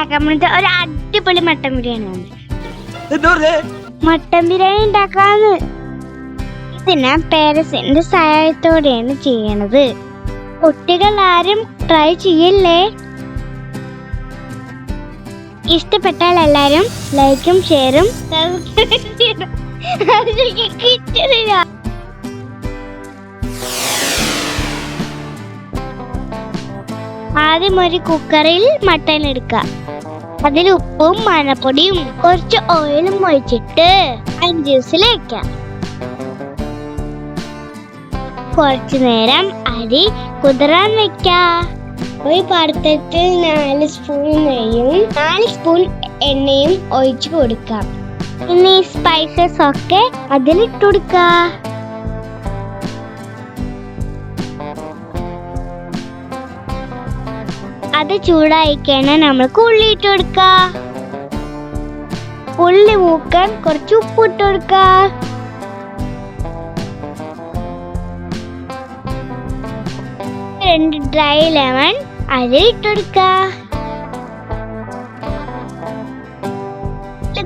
ഉണ്ടാക്കാൻ വേണ്ടി ഒരു അടിപൊളി മട്ടൻ ബിരിയാണിയാണ്. മട്ടൻ ബിരിയാണി ഉണ്ടാക്കാന്ന് ഇതിനെ പേരൻസിന്റെ സഹായത്തോടെയാണ് ചെയ്യണത്. കുട്ടികൾ ആരും ട്രൈ ചെയ്യില്ലേ? ഇഷ്ടപ്പെട്ടാൽ എല്ലാരും ലൈക്കും ഷെയറും ആദ്യം ഒരു കുക്കറിൽ മട്ടൻ എടുക്കുക. അതിൽ ഉപ്പും മഞ്ഞപ്പൊടിയും കുറച്ച് ഓയിലും ഒഴിച്ചിട്ട് 5 വിസിൽ വെക്കാം. കുറച്ചു നേരം അരി കുതിരാൻ വെക്കാം. ഒരു പാത്രത്തിൽ 4 സ്പൂൺ നെയ്യും 4 സ്പൂൺ എണ്ണയും ഒഴിച്ചു കൊടുക്കാം. ഇനി സ്പൈസസ് ഒക്കെ അതിലിട്ട് കൊടുക്കാം. അത് ചൂടായി കഴിഞ്ഞാൽ നമ്മൾക്ക് ഉള്ളി ഇട്ട് കൊടുക്കാം. ഉള്ളി മൂക്കാൻ കുറച്ച് ഉപ്പ് ഇട്ട് കൊടുക്കാം. രണ്ട് ഡ്രൈ ലെമൺ അതിൽ ഇട്ട് കൊടുക്കാം.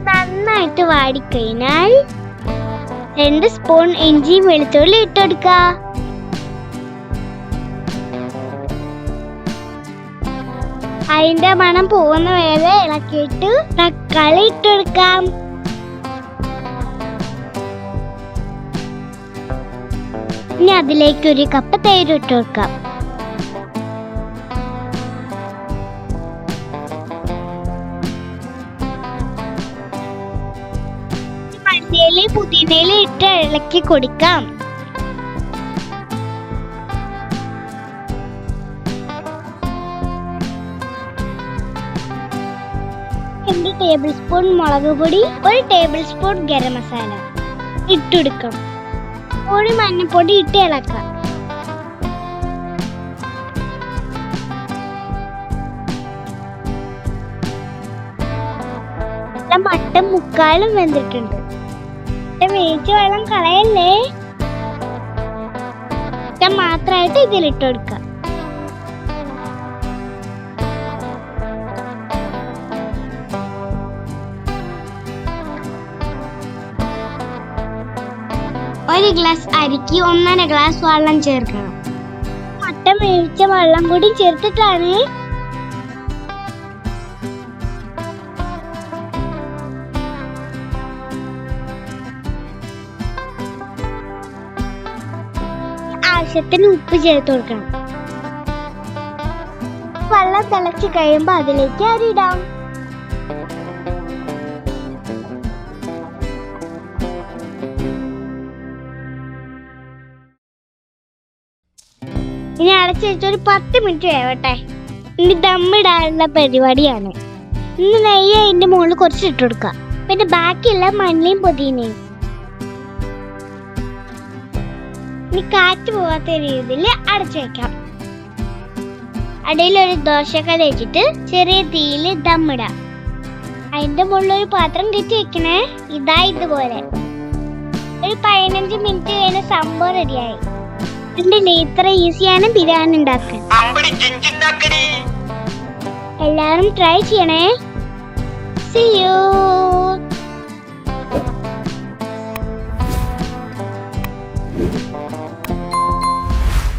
നന്നായിട്ട് വാടിക്കഴിഞ്ഞാൽ 2 സ്പൂൺ ഇഞ്ചി വെളുത്തുള്ളി ഇട്ട് കൊടുക്കാം. അതിന്റെ മണം പോകുന്ന വരെ ഇളക്കിയിട്ട് തക്കാളി ഇട്ട് കൊടുക്കാം. ഇനി അതിലേക്ക് 1 കപ്പ് തൈര് ഇട്ട് കൊടുക്കാം. മല്ലിയില പുതിനയില ഇട്ട് ഇളക്കി കൊടുക്കാം. 2 ടേബിൾ സ്പൂൺ മുളക് പൊടി 1 ടേബിൾ സ്പൂൺ ഗരം മസാല ഇട്ടെടുക്കാം. ഒരു മഞ്ഞപ്പൊടി ഇട്ട് ഇളക്കാം. മട്ടൻ മുക്കാലും വെന്തിട്ടുണ്ട്. വേവിച്ച വെള്ളം കളയല്ലേ. മാത്രമായിട്ട് ഇതിലിട്ട് കൊടുക്കാം. ഒരു ഗ്ലാസ് അരിക്ക് 1.5 ഗ്ലാസ് വെള്ളം ചേർക്കണം. മട്ടൻ വേവിച്ച വെള്ളം കൂടി ചേർത്തിട്ടാണ് ആവശ്യത്തിന് ഉപ്പ് ചേർത്ത് കൊടുക്കണം. വെള്ളം തിളച്ച് കഴിയുമ്പോ അതിലേക്ക് അരി ഇടാം. ഇനി അടച്ചു വെച്ചൊരു 10 മിനിറ്റ് വേവട്ടെ. ഇനി ദമ്മിടാനുള്ള പരിപാടിയാണ്. ഇന്ന് നെയ്യ് അതിന്റെ മുകളിൽ കുറച്ച് ഇട്ട് കൊടുക്കാം. പിന്നെ ബാക്കിയുള്ള മല്ലിയും പുതിനയും. ഇനി കാറ്റ് പോകാത്ത രീതിയിൽ അടച്ചു വെക്കാം. അടിയിലൊരു ദോശക്കല വെച്ചിട്ട് ചെറിയ തീയിൽ ദമ്മിടാം. അതിന്റെ മുകളിൽ ഒരു പാത്രം കെട്ടി വെക്കണേ. ഇതുപോലെ ഒരു 15 മിനിറ്റ് കഴിഞ്ഞ സംഭവം റെഡിയായി. ഇത്ര ഈസിയാണ് ബിരിയാണി ഉണ്ടാക്കാൻ. എല്ലാവരും ട്രൈ ചെയ്യണേ. See you.